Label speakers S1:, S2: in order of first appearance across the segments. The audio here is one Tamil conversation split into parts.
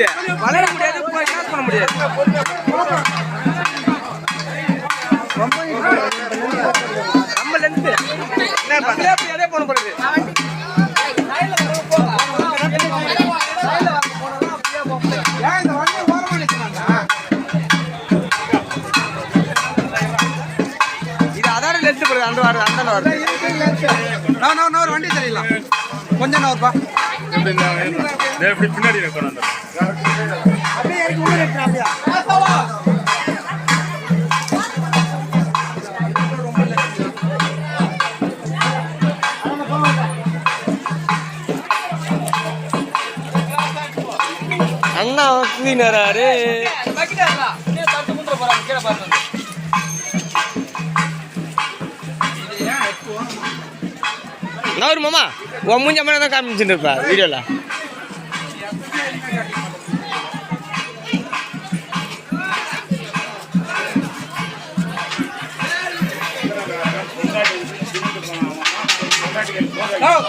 S1: இது வளர முடியாது, கிராஸ் பண்ண முடியாது. ரொம்ப லென்த்து அதே போன போடுது. இது அதோட லென்த்து போடுது. அந்த வாரம் அந்த வருது. நான் ஒரு வண்டி தெரியலாம் கொஞ்சம் நான் ஒருப்பா பின்னாடி அண்ணா கிளீனராரு நவரு மாமா உன் மூஞ்ச மாதிரி தான் காமிச்சுட்டு இருப்பா வீடியோல.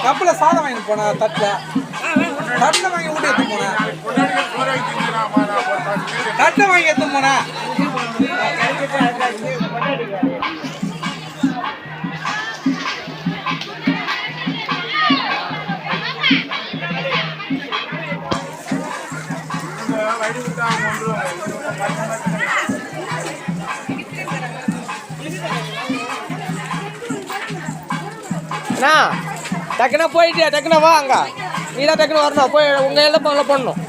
S1: கப்பல சாதம் வாங்கி போன தட்டில் வாங்கி ஊட்டி எடுத்து போனேன். தட்டை வாங்கி எடுத்து போனேன். அண்ணா டக்குனா போயிட்டியா? டக்குனா வா, அங்க நீ தான் டக்குனு வரணும். போய் உங்க எல்லாம் போடணும்.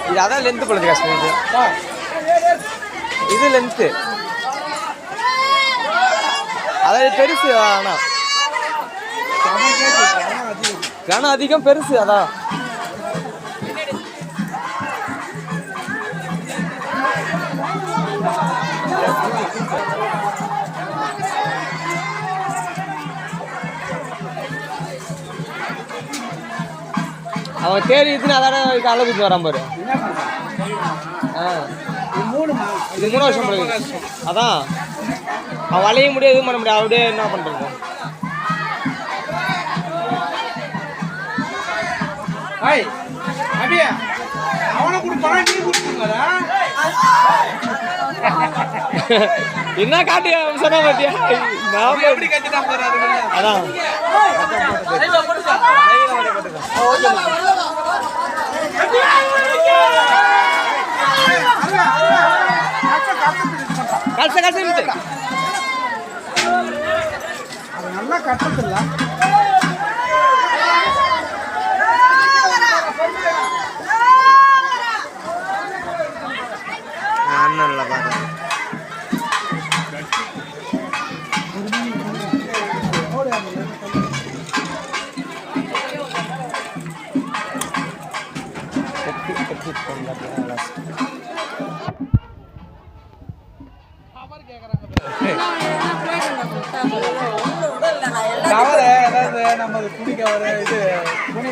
S1: இது அதான் லென்த்து போடுது கஷ்டம். இது லென்த்து அதாவது பெருசு. ஆனால் கனம் அதிகம் பெருசு. அதான் அவன் தேடி இதுன்னு அதான அளவுக்கு வரான் பாரு. இது 3 வருஷம் பிறகு. அதான் அவன் வளைய முடியாது, எதுவும் பண்ண முடியாது. அப்படியே என்ன பண்ணுறது? என்ன காட்டு சொன்னா பாத்தியா? எப்படி கட்டிட்டா போறாரு. அதான் கல்ச கல்ச நல்லா கட்டதில்ல. அண்ணன்ல பாரு கவரை ஏதாவது நம்ம துணி கவரை இது துணி